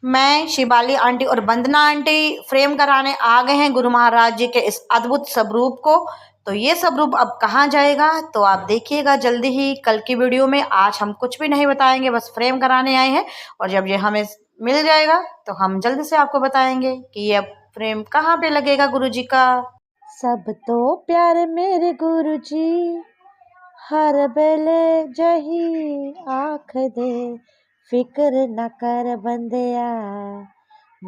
मैं, शिवाली आंटी और वंदना aunty frame कराने आ गए हैं गुरु महाराज जी के इस अद्भुत स्वरूप को। तो ये स्वरूप अब कहाँ जाएगा तो आप देखिएगा जल्दी ही कल की वीडियो में। आज हम कुछ भी नहीं बताएंगे, बस फ्रेम कराने आए हैं और जब ये हमें मिल जाएगा तो हम जल्दी से आपको बताएंगे कि ये फ्रेम कहाँ पे लगेगा गुरु जी का। सब तो प्यारे मेरे गुरु जी, हर बेले जही आख दे, फिक्र न कर बंदिया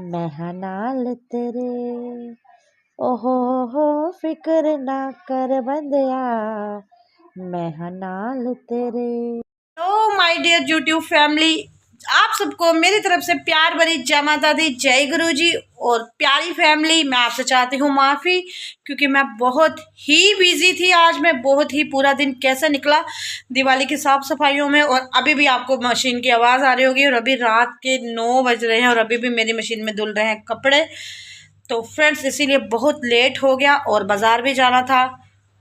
मैं हां नाल तेरे। ओहो हो फिक्र ना कर बंदिया मैं हां नाल तेरे। तो माय डियर यूट्यूब फैमिली, आप सबको मेरी तरफ से प्यार भरी जय माता दी, जय गुरु जी। और प्यारी फैमिली, मैं आपसे चाहती हूँ माफ़ी क्योंकि मैं बहुत ही बिजी थी। आज मैं बहुत ही पूरा दिन कैसे निकला दिवाली की साफ सफाइयों में, और अभी भी आपको मशीन की आवाज़ आ रही होगी और अभी रात के 9 बज रहे हैं और अभी भी मेरी मशीन में धुल रहे हैं कपड़े। तो फ्रेंड्स इसीलिए बहुत लेट हो गया और बाज़ार भी जाना था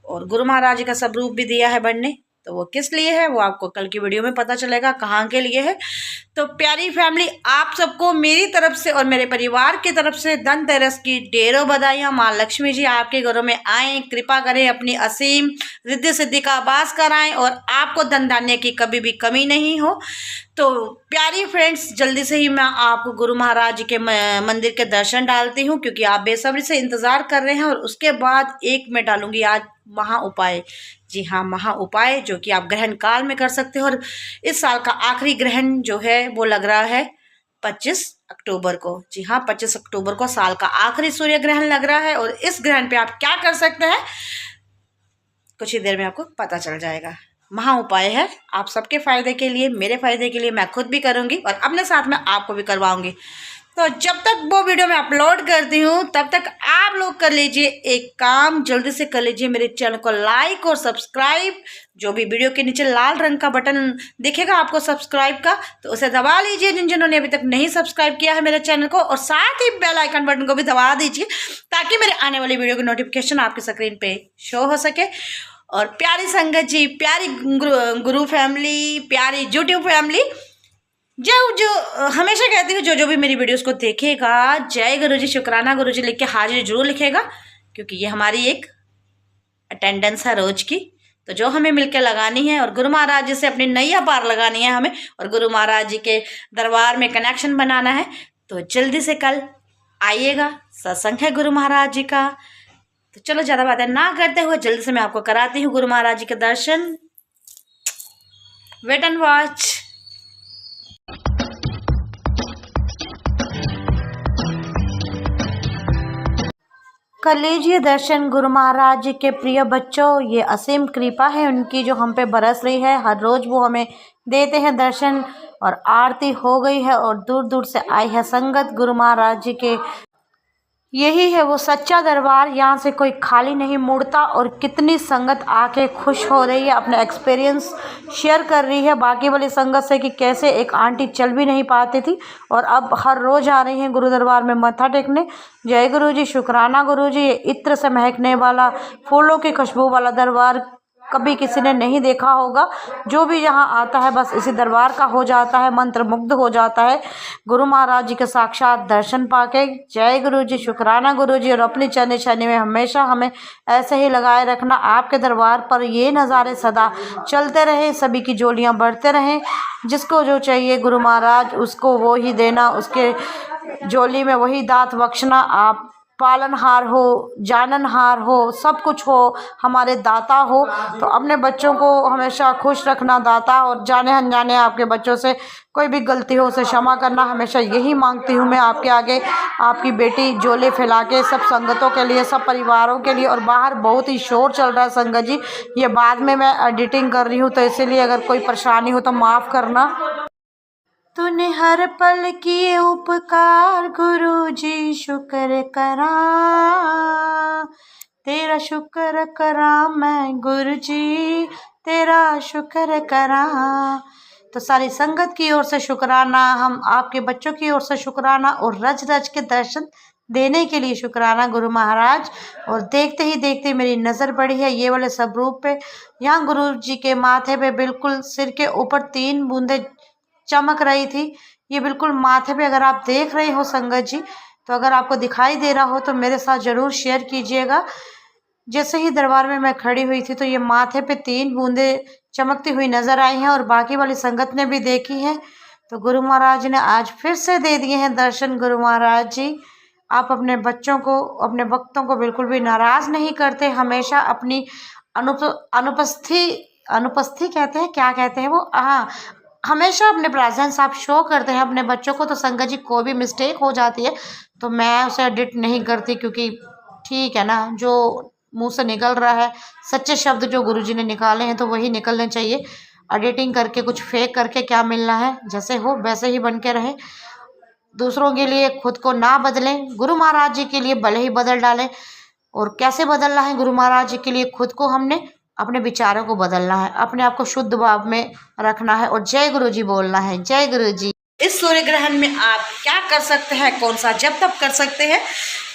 और गुरु महाराज जी का स्वरूप भी दिया है बनने। तो वो किस लिए है वो आपको कल की वीडियो में पता चलेगा कहाँ के लिए है। तो प्यारी फैमिली, आप सबको मेरी तरफ से और मेरे परिवार की तरफ से धनतेरस की ढेरों बधाइयाँ। माँ लक्ष्मी जी आपके घरों में आएँ, कृपा करें, अपनी असीम रिद्धि सिद्धि का आभास कराएं और आपको धन धान्य की कभी भी कमी नहीं हो। तो प्यारी फ्रेंड्स, जल्दी से ही मैं आपको गुरु महाराज जी के मंदिर के दर्शन डालती हूँ क्योंकि आप बेसब्री से इंतज़ार कर रहे हैं। और उसके बाद एक मैं डालूंगी आज महा उपाय। जी हाँ, महा उपाय जो कि आप ग्रहण काल में कर सकते हो। और इस साल का आखिरी ग्रहण जो है वो लग रहा है 25 अक्टूबर को। जी हाँ, 25 अक्टूबर को साल का आखिरी सूर्य ग्रहण लग रहा है। और इस ग्रहण पे आप क्या कर सकते हैं कुछ ही देर में आपको पता चल जाएगा। महा उपाय है आप सबके फ़ायदे के लिए, मेरे फ़ायदे के लिए। मैं खुद भी करूँगी और अपने साथ में आपको भी करवाऊँगी। तो जब तक वो वीडियो मैं अपलोड करती हूँ तब तक आप लोग कर लीजिए एक काम, जल्दी से कर लीजिए मेरे चैनल को लाइक और सब्सक्राइब। जो भी वीडियो के नीचे लाल रंग का बटन दिखेगा आपको सब्सक्राइब का, तो उसे दबा लीजिए जिन्होंने अभी तक नहीं सब्सक्राइब किया है मेरे चैनल को। और साथ ही बेल आइकन बटन को भी दबा दीजिए ताकि मेरे आने वाली वीडियो की नोटिफिकेशन आपकी स्क्रीन पे शो हो सके। और प्यारी संगत जी, प्यारी गुरु फैमिली, प्यारी यूट्यूब फैमिली, जो हमेशा कहती हूँ जो भी मेरी वीडियोस को देखेगा जय गुरु जी, शुक्राना गुरु जी लिख के हाजिर जरूर लिखेगा क्योंकि ये हमारी एक अटेंडेंस है रोज की। तो जो हमें मिलकर लगानी है और गुरु महाराज जी से अपनी नैया पार लगानी है हमें और गुरु महाराज जी के दरबार में कनेक्शन बनाना है, तो जल्दी से कल आइएगा। सत्संग है गुरु महाराज जी का। तो चलो ज़्यादा बातें ना करते हुए जल्दी से मैं आपको कराती हूँ गुरु महाराज जी के दर्शन। Wait and watch. कर लीजिए दर्शन गुरु महाराज जी के। प्रिय बच्चों, ये असीम कृपा है उनकी जो हम पे बरस रही है। हर रोज़ वो हमें देते हैं दर्शन और आरती हो गई है और दूर दूर से आई है संगत गुरु महाराज जी के। यही है वो सच्चा दरबार, यहाँ से कोई खाली नहीं मुड़ता। और कितनी संगत आके खुश हो रही है, अपना एक्सपीरियंस शेयर कर रही है बाकी वाली संगत से कि कैसे एक आंटी चल भी नहीं पाती थी और अब हर रोज़ आ रही हैं गुरु दरबार में मत्था टेकने। जय गुरु जी, शुक्राना गुरु जी। ये इत्र से महकने वाला, फूलों की खुशबू वाला दरबार कभी किसी ने नहीं देखा होगा। जो भी यहाँ आता है बस इसी दरबार का हो जाता है, मंत्र मुग्ध हो जाता है गुरु महाराज जी के साक्षात दर्शन पाके। जय गुरु जी, शुक्राना गुरु जी। और अपनी चरनी छानी में हमेशा हमें ऐसे ही लगाए रखना। आपके दरबार पर ये नज़ारे सदा चलते रहें, सभी की जोलियाँ बढ़ते रहें। जिसको जो चाहिए गुरु महाराज उसको वो ही देना, उसके जोली में वही दात बख्शना। आप पालनहार हो, जाननहार हो, सब कुछ हो, हमारे दाता हो। तो अपने बच्चों को हमेशा खुश रखना दाता। और जाने अनजाने आपके बच्चों से कोई भी गलती हो उसे क्षमा करना, हमेशा यही मांगती हूँ मैं आपके आगे। आपकी बेटी झोले फैला के सब संगतों के लिए, सब परिवारों के लिए। और बाहर बहुत ही शोर चल रहा है संगत जी, ये बाद में मैं एडिटिंग कर रही हूँ तो इसीलिए अगर कोई परेशानी हो तो माफ़ करना। तूने हर पल किए उपकार गुरु जी, शुक्र करा तेरा, शुक्र करा मैं गुरु जी, तेरा शुक्र करा। तो सारी संगत की ओर से शुक्राना, हम आपके बच्चों की ओर से शुक्राना और रज रज के दर्शन देने के लिए शुक्राना गुरु महाराज। और देखते ही देखते मेरी नज़र पड़ी है ये वाले स्वरूप पे। यहाँ गुरु जी के माथे पे बिल्कुल सिर के ऊपर 3 बूंदे चमक रही थी। ये बिल्कुल माथे पे अगर आप देख रहे हो संगत जी, तो अगर आपको दिखाई दे रहा हो तो मेरे साथ ज़रूर शेयर कीजिएगा। जैसे ही दरबार में मैं खड़ी हुई थी तो ये माथे पे 3 बूंदे चमकती हुई नज़र आई हैं और बाकी वाली संगत ने भी देखी हैं। तो गुरु महाराज ने आज फिर से दे दिए हैं दर्शन। गुरु महाराज जी, आप अपने बच्चों को, अपने भक्तों को बिल्कुल भी नाराज़ नहीं करते, हमेशा अपनी अनुपस्थि कहते हैं, क्या कहते हैं वो, हाँ, हमेशा अपने प्रेजेंस आप शो करते हैं अपने बच्चों को। तो संगत जी, कोई भी मिस्टेक हो जाती है तो मैं उसे एडिट नहीं करती, क्योंकि ठीक है ना, जो मुंह से निकल रहा है, सच्चे शब्द जो गुरुजी ने निकाले हैं तो वही निकलने चाहिए। एडिटिंग करके, कुछ फेक करके क्या मिलना है, जैसे हो वैसे ही बन के रहें। दूसरों के लिए खुद को ना बदलें, गुरु महाराज जी के लिए भले ही बदल डालें। और कैसे बदलना है गुरु महाराज जी के लिए? खुद को हमने अपने विचारों को बदलना है, अपने आप को शुद्ध भाव में रखना है और जय गुरु जी बोलना है। जय गुरु जी। इस सूर्य ग्रहण में आप क्या कर सकते हैं, कौन सा जप तप कर सकते हैं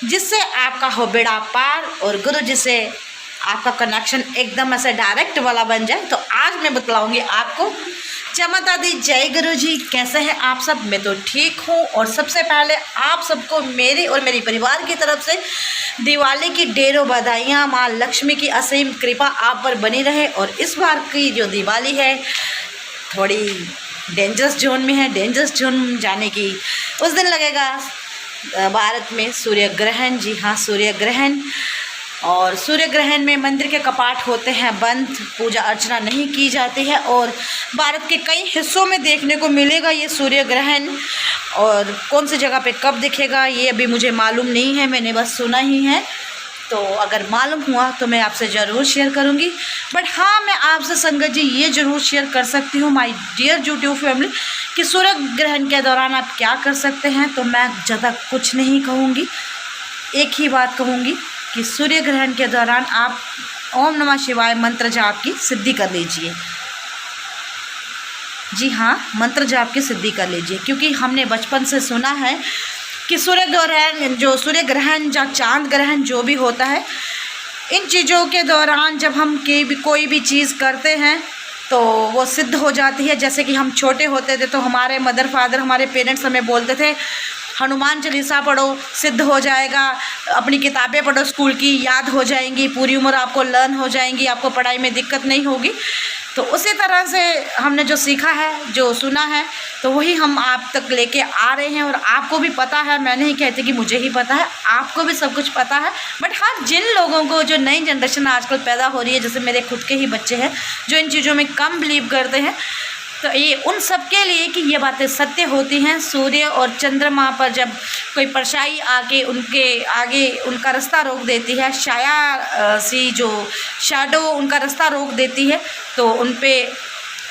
जिससे आपका हो बेड़ा पार और गुरु जी से आपका कनेक्शन एकदम ऐसे डायरेक्ट वाला बन जाए, तो आज मैं बतलाऊंगी आपको। जय माता दी, जय गुरु जी। कैसे हैं आप सब? मैं तो ठीक हूँ। और सबसे पहले आप सबको मेरी और मेरी परिवार की तरफ से दिवाली की ढेरों बधाइयाँ। माँ लक्ष्मी की असीम कृपा आप पर बनी रहे। और इस बार की जो दिवाली है थोड़ी डेंजरस जोन में है। डेंजरस जोन जाने की उस दिन लगेगा भारत में सूर्य ग्रहण। जी हाँ, सूर्य ग्रहण। और सूर्य ग्रहण में मंदिर के कपाट होते हैं बंद, पूजा अर्चना नहीं की जाती है। और भारत के कई हिस्सों में देखने को मिलेगा ये सूर्य ग्रहण। और कौन सी जगह पे कब दिखेगा ये अभी मुझे मालूम नहीं है, मैंने बस सुना ही है। तो अगर मालूम हुआ तो मैं आपसे ज़रूर शेयर करूंगी। बट हाँ, मैं आपसे संगत जी ये ज़रूर शेयर कर सकती हूँ माय डियर यूट्यूब फैमिली कि सूर्य ग्रहण के दौरान आप क्या कर सकते हैं। तो मैं ज़्यादा कुछ नहीं कहूँगी, एक ही बात कहूँगी कि सूर्य ग्रहण के दौरान आप ओम नमः शिवाय मंत्र जाप की सिद्धि कर लीजिए। जी हाँ, मंत्र जाप की सिद्धि कर लीजिए, क्योंकि हमने बचपन से सुना है कि सूर्य ग्रहण या चांद ग्रहण जो भी होता है, इन चीज़ों के दौरान जब हम कोई भी चीज़ करते हैं तो वो सिद्ध हो जाती है। जैसे कि हम छोटे होते थे तो हमारे मदर फादर, हमारे पेरेंट्स हमें बोलते थे हनुमान चालीसा पढ़ो, सिद्ध हो जाएगा, अपनी किताबें पढ़ो स्कूल की, याद हो जाएंगी, पूरी उम्र आपको लर्न हो जाएंगी, आपको पढ़ाई में दिक्कत नहीं होगी। तो उसी तरह से हमने जो सीखा है, जो सुना है, तो वही हम आप तक लेके आ रहे हैं। और आपको भी पता है, मैं नहीं कहती कि मुझे ही पता है, आपको भी सब कुछ पता है। बट हाँ, जिन लोगों को, जो नई जनरेशन आजकल पैदा हो रही है, जैसे मेरे खुद के ही बच्चे हैं जो इन चीज़ों में कम बिलीव करते हैं, तो ये उन सब के लिए कि ये बातें सत्य होती हैं। सूर्य और चंद्रमा पर जब कोई परछाई आके उनके आगे उनका रास्ता रोक देती है, छाया सी जो शैडो उनका रास्ता रोक देती है, तो उन पे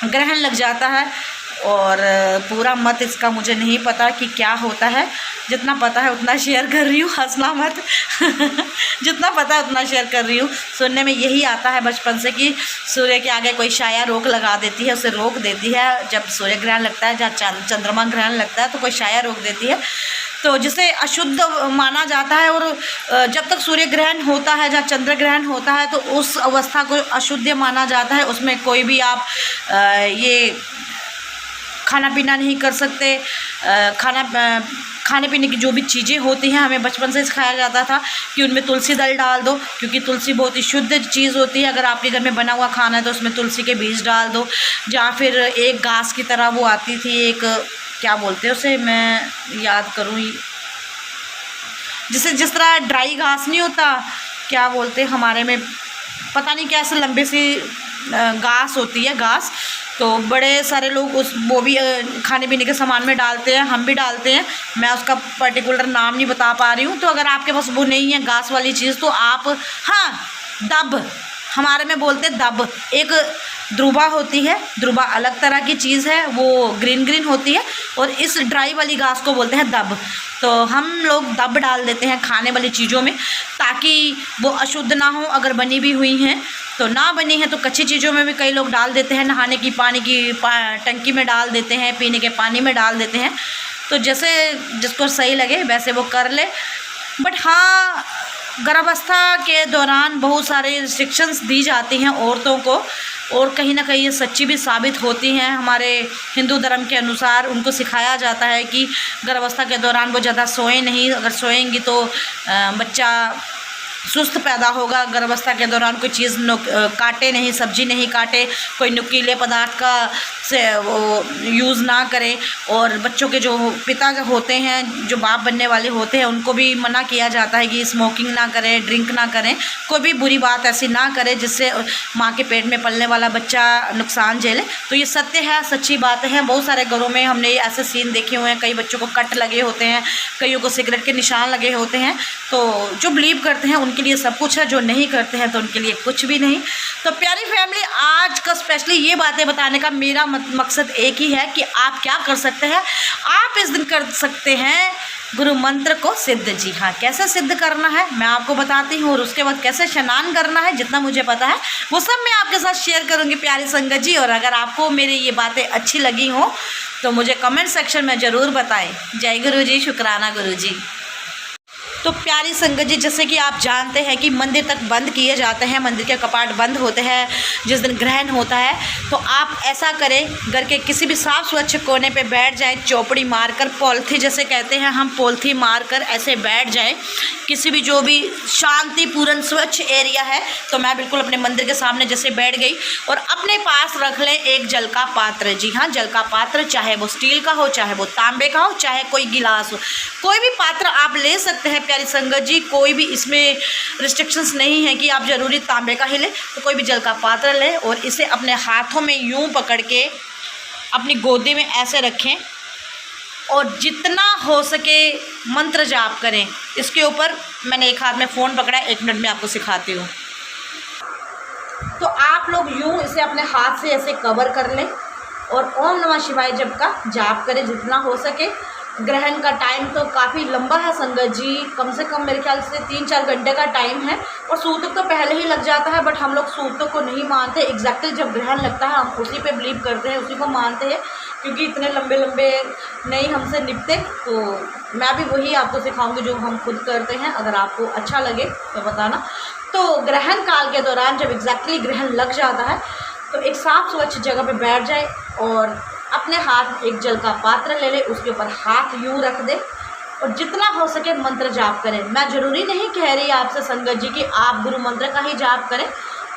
ग्रहण लग जाता है। और पूरा मत इसका मुझे नहीं पता कि क्या होता है, जितना पता है उतना शेयर कर रही हूँ, हंसना मत जितना पता है उतना शेयर कर रही हूँ। सुनने में यही आता है बचपन से कि सूर्य के आगे कोई छाया रोक लगा देती है, उसे रोक देती है। जब सूर्य ग्रहण लगता है, जहाँ चंद्रमा ग्रहण लगता है, तो कोई छाया रोक देती है, तो जिसे अशुद्ध माना जाता है। और जब तक सूर्य ग्रहण होता है, जहाँ चंद्र ग्रहण होता है, तो उस अवस्था को अशुद्ध माना जाता है। उसमें कोई भी आप ये खाना पीना नहीं कर सकते। खाने पीने की जो भी चीज़ें होती हैं, हमें बचपन से सिखाया जाता था कि उनमें तुलसी दल डाल दो, क्योंकि तुलसी बहुत ही शुद्ध चीज़ होती है। अगर आपके घर में बना हुआ खाना है तो उसमें तुलसी के बीज डाल दो। या फिर एक घास की तरह वो आती थी, एक क्या बोलते हैं उसे, मैं याद करूँ, जिस तरह ड्राई घास नहीं होता, क्या बोलते हैं हमारे में, पता नहीं, कैसे लंबे सी घास होती है, घास। तो बड़े सारे लोग वो भी खाने पीने के सामान में डालते हैं, हम भी डालते हैं। मैं उसका पर्टिकुलर नाम नहीं बता पा रही हूँ। तो अगर आपके पास वो नहीं है घास वाली चीज़, तो आप, हाँ, दब, हमारे में बोलते हैं दब। एक ध्रुवा होती है, ध्रुवा अलग तरह की चीज़ है, वो ग्रीन होती है, और इस ड्राई वाली घास को बोलते हैं दब। तो हम लोग दब डाल देते हैं खाने वाली चीज़ों में, ताकि वो अशुद्ध ना हो। अगर बनी भी हुई हैं तो, ना बनी है तो कच्ची चीज़ों में भी कई लोग डाल देते हैं, नहाने की पानी की टंकी में डाल देते हैं, पीने के पानी में डाल देते हैं। तो जैसे जिसको सही लगे वैसे वो कर ले। बट हाँ, गर्भावस्था के दौरान बहुत सारे रिस्ट्रिक्शंस दी जाती हैं औरतों को, और कहीं ना कहीं ये सच्ची भी साबित होती हैं। हमारे हिंदू धर्म के अनुसार उनको सिखाया जाता है कि गर्भावस्था के दौरान वो ज़्यादा सोएं नहीं, अगर सोएंगी तो बच्चा सुस्त पैदा होगा। गर्भावस्था के दौरान कोई चीज़ काटे नहीं, सब्जी नहीं काटे, कोई नुकीले पदार्थ का से वो यूज़ ना करें। और बच्चों के जो पिता होते हैं, जो बाप बनने वाले होते हैं, उनको भी मना किया जाता है कि स्मोकिंग ना करें, ड्रिंक ना करें, कोई भी बुरी बात ऐसी ना करें जिससे माँ के पेट में पलने वाला बच्चा नुकसान झेले। तो ये सत्य है, सच्ची बात है। बहुत सारे घरों में हमने ऐसे सीन देखे हुए हैं। कई बच्चों को कट लगे होते हैं, कईयों को सिगरेट के निशान लगे होते हैं। तो जो बिलीव करते हैं उनके लिए सब कुछ है, जो नहीं करते हैं तो उनके लिए कुछ भी नहीं। तो प्यारी फैमिली, आज का स्पेशली ये बातें बताने का मेरा मकसद एक ही है कि आप क्या कर सकते हैं। आप इस दिन कर सकते हैं गुरु मंत्र को सिद्ध। जी हाँ, कैसे सिद्ध करना है मैं आपको बताती हूँ, और उसके बाद कैसे स्नान करना है, जितना मुझे पता है वो सब मैं आपके साथ शेयर करूँगी प्यारी संगत जी। और अगर आपको मेरी ये बातें अच्छी लगी हों तो मुझे कमेंट सेक्शन में ज़रूर बताएं। जय गुरु जी, शुक्राना गुरु जी। तो प्यारी संगत जी, जैसे कि आप जानते हैं कि मंदिर तक बंद किए जाते हैं, मंदिर के कपाट बंद होते हैं जिस दिन ग्रहण होता है। तो आप ऐसा करें, घर के किसी भी साफ स्वच्छ कोने पे बैठ जाएं, चौपड़ी मारकर, पॉलिथी जैसे कहते हैं हम, पॉलिथी मारकर ऐसे बैठ जाएं किसी भी जो भी शांतिपूर्ण स्वच्छ एरिया है। तो मैं बिल्कुल अपने मंदिर के सामने जैसे बैठ गई, और अपने पास रख लें एक जल का पात्र। जी हाँ, जल का पात्र, चाहे वो स्टील का हो, चाहे वो तांबे का हो, चाहे कोई गिलास हो, कोई भी पात्र आप ले सकते हैं प्यारी संगत जी। कोई भी इसमें रिस्ट्रिक्शंस नहीं है कि आप ज़रूरी तांबे का ही लें। तो कोई भी जल का पात्र लें और इसे अपने हाथों में यूं पकड़ के अपनी गोदी में ऐसे रखें, और जितना हो सके मंत्र जाप करें। इसके ऊपर मैंने एक हाथ में फ़ोन पकड़ा है, 1 मिनट में आपको सिखाती हूँ। तो आप लोग यूं इसे अपने हाथ से ऐसे कवर कर लें और ओम नमः शिवाय जप का जाप करें जितना हो सके। ग्रहण का टाइम तो काफ़ी लंबा है संगत जी, कम से कम मेरे ख्याल से 3-4 घंटे का टाइम है, और सूतक तो पहले ही लग जाता है। बट हम लोग सूतक को नहीं मानते, एग्जैक्टली जब ग्रहण लगता है हम उसी पे बिलीव करते हैं, उसी को मानते हैं, क्योंकि इतने लंबे लंबे नहीं हमसे निपटे। तो मैं भी वही आपको सिखाऊंगी जो हम खुद करते हैं, अगर आपको अच्छा लगे तो बताना। तो ग्रहण काल के दौरान जब एग्जैक्टली ग्रहण लग जाता है तो एक साफ स्वच्छ जगह पे बैठ जाए और अपने हाथ एक जल का पात्र ले ले, उसके ऊपर हाथ यूं रख दे और जितना हो सके मंत्र जाप करें। मैं ज़रूरी नहीं कह रही आपसे संगत जी कि आप गुरु मंत्र का ही जाप करें,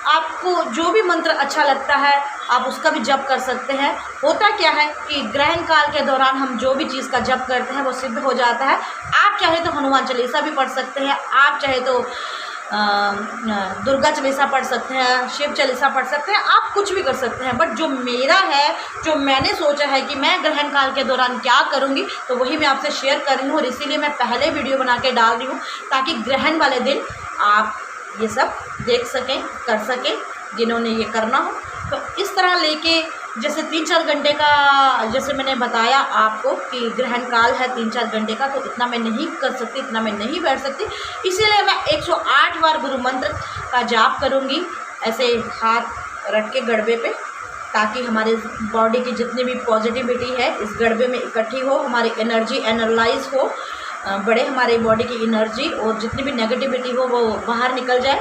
आपको जो भी मंत्र अच्छा लगता है आप उसका भी जप कर सकते हैं। होता क्या है कि ग्रहण काल के दौरान हम जो भी चीज़ का जप करते हैं वो सिद्ध हो जाता है। आप चाहे तो हनुमान चालीसा भी पढ़ सकते हैं, आप चाहे तो दुर्गा चालीसा पढ़ सकते हैं, शिव चालीसा पढ़ सकते हैं, आप कुछ भी कर सकते हैं। बट जो मेरा है, जो मैंने सोचा है कि मैं ग्रहण काल के दौरान क्या करूँगी, तो वही मैं आपसे शेयर कर रही हूँ। और इसीलिए मैं पहले वीडियो बना के डाल रही हूँ ताकि ग्रहण वाले दिन आप ये सब देख सकें, कर सकें, जिन्होंने ये करना हो। तो इस तरह लेके जैसे 3-4 घंटे का, जैसे मैंने बताया आपको कि ग्रहण काल है 3-4 घंटे का, तो इतना मैं नहीं कर सकती, इतना मैं नहीं बैठ सकती। इसीलिए मैं 108 बार गुरु मंत्र का जाप करूँगी, ऐसे हाथ रख के गड़बे पे, ताकि हमारे बॉडी की जितनी भी पॉजिटिविटी है इस गड़बे में इकट्ठी हो, हमारी एनर्जी एनालाइज हो, बढ़े हमारे बॉडी की एनर्जी, और जितनी भी नेगेटिविटी हो वो बाहर निकल जाए।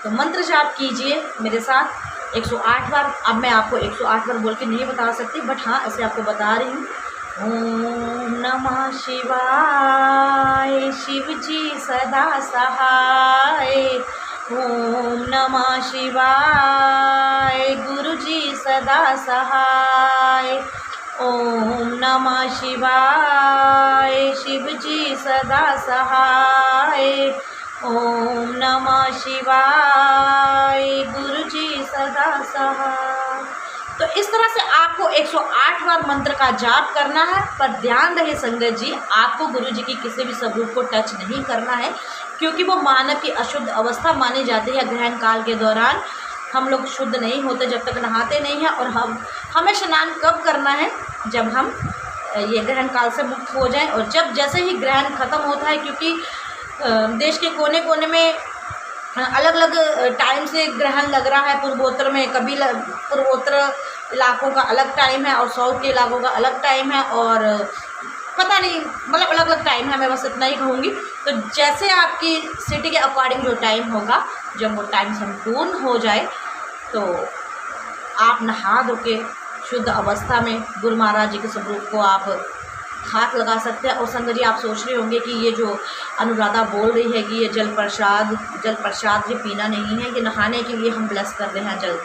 तो मंत्र जाप कीजिए मेरे साथ 108 बार। अब मैं आपको 108 बार बोल के नहीं बता सकती, बट हाँ ऐसे आपको बता रही हूँ। ओम नमः शिवाय, शिव जी सदा सहाय। ओम नमः शिवाय, गुरु जी सदा सहाय। ओम नमः शिवाय, शिव जी सदा सहाय। ओम नमः शिवाय, गुरु जी सदा सहाय। तो इस तरह से आपको 108 बार मंत्र का जाप करना है। पर ध्यान रहे संगत जी, आपको गुरु जी की किसी भी स्वरूप को टच नहीं करना है, क्योंकि वो मानव की अशुद्ध अवस्था मानी जाती है। ग्रहण काल के दौरान हम लोग शुद्ध नहीं होते जब तक नहाते नहीं हैं। और हमें स्नान कब करना है? जब हम ये ग्रहण काल से मुक्त हो जाएं। और जब जैसे ही ग्रहण ख़त्म होता है, क्योंकि देश के कोने कोने में अलग अलग टाइम से ग्रहण लग रहा है। पूर्वोत्तर में कभी पूर्वोत्तर इलाकों का अलग टाइम है और साउथ के इलाकों का अलग टाइम है, और पता नहीं, मतलब अलग अलग टाइम है, मैं बस इतना ही कहूँगी। तो जैसे आपकी सिटी के अकॉर्डिंग जो टाइम होगा, जब वो टाइम संपूर्ण हो जाए तो आप नहा धो के शुद्ध अवस्था में गुरु महाराज जी के स्वरूप को आप हाथ लगा सकते हैं। और संगत जी, आप सोच रहे होंगे कि ये जो अनुराधा बोल रही है कि ये जल प्रसाद ये पीना नहीं है, ये नहाने के लिए हम ब्लेस कर रहे हैं जल।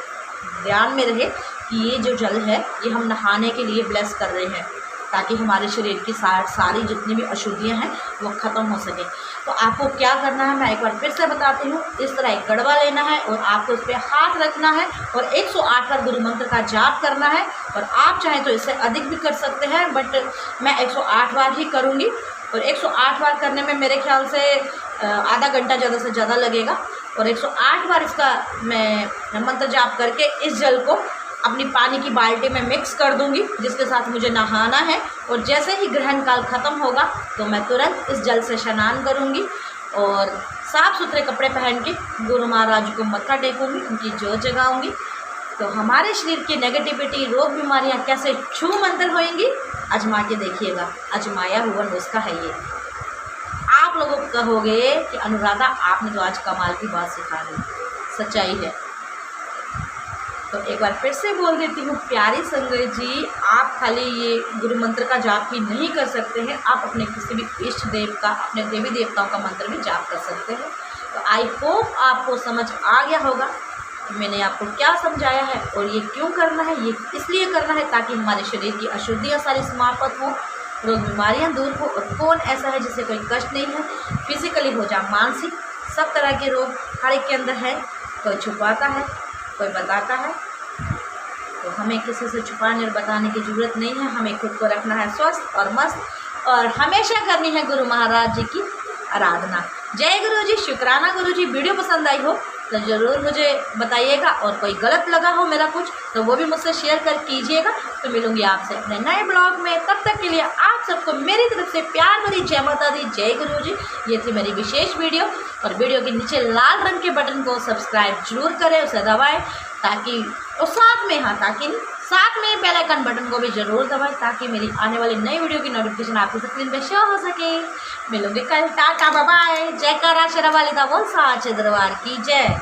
ध्यान में रहे कि ये जो जल है ये हम नहाने के लिए ब्लेस कर रहे हैं, ताकि हमारे शरीर की सारी जितनी भी अशुद्धियाँ हैं वो ख़त्म हो सके। तो आपको क्या करना है मैं एक बार फिर से बताती हूँ। इस तरह एक गड़वा लेना है और आपको उस पर हाथ रखना है और 108 बार गुरु मंत्र का जाप करना है। और आप चाहें तो इससे अधिक भी कर सकते हैं, बट मैं 108 बार ही करूँगी। और 108 बार करने में मेरे ख्याल से आधा घंटा ज़्यादा से ज़्यादा लगेगा। और 108 बार इसका मैं मंत्र जाप करके इस जल को अपनी पानी की बाल्टी में मिक्स कर दूंगी, जिसके साथ मुझे नहाना है। और जैसे ही ग्रहण काल ख़त्म होगा तो मैं तुरंत इस जल से स्नान करूंगी और साफ़ सुथरे कपड़े पहन के गुरु महाराज को मत्था टेकूंगी, उनकी जोत जगाऊंगी। तो हमारे शरीर की नेगेटिविटी, रोग बीमारियां कैसे छू मंतर होएंगी, आजमा के देखिएगा। आजमाया हुआ नुस्खा है ये। आप लोगों को कहोगे कि अनुराधा आपने तो आज कमाल की बात सिखा दी, सच्चाई है। तो एक बार फिर से बोल देती हूँ, प्यारी संगत जी, आप खाली ये गुरु मंत्र का जाप ही नहीं कर सकते हैं, आप अपने किसी भी इष्ट देव का, अपने देवी देवताओं का मंत्र भी जाप कर सकते हैं। तो आई होप आपको समझ आ गया होगा कि मैंने आपको क्या समझाया है और ये क्यों करना है। ये इसलिए करना है ताकि हमारे शरीर की अशुद्धियाँ सारी समाप्त हो, रोग बीमारियाँ दूर हो। और कौन ऐसा है जिसे कोई कष्ट नहीं है, फिजिकली हो या मानसिक, सब तरह के रोग हर एक के अंदर है। कोई छुपाता है, कोई बताता है, तो हमें किसी से छुपाने और बताने की ज़रूरत नहीं है। हमें खुद को रखना है स्वस्थ और मस्त और हमेशा करनी है गुरु महाराज जी की आराधना। जय गुरु जी, शुक्राना गुरु जी। वीडियो पसंद आई हो तो ज़रूर मुझे बताइएगा, और कोई गलत लगा हो मेरा कुछ तो वो भी मुझसे शेयर कर कीजिएगा। तो मिलूंगी आपसे अपने नए ब्लॉग में, तब तक के लिए आप सबको मेरी तरफ से प्यार भरी जय माता दी, जय गुरु जी। ये थी मेरी विशेष वीडियो। और वीडियो के नीचे लाल रंग के बटन को सब्सक्राइब जरूर करें, उसे दबाएं ताकि, और साथ में बेल आइकन बटन को भी जरूर दबाएं ताकि मेरी आने वाली नई वीडियो की नोटिफिकेशन आपकी स्क्रीन पे शो हो सके। मिलूंगी कल। Ta-ta bye bye. जयकारा शेरा वाली दा बोल साचे दरबार की जय।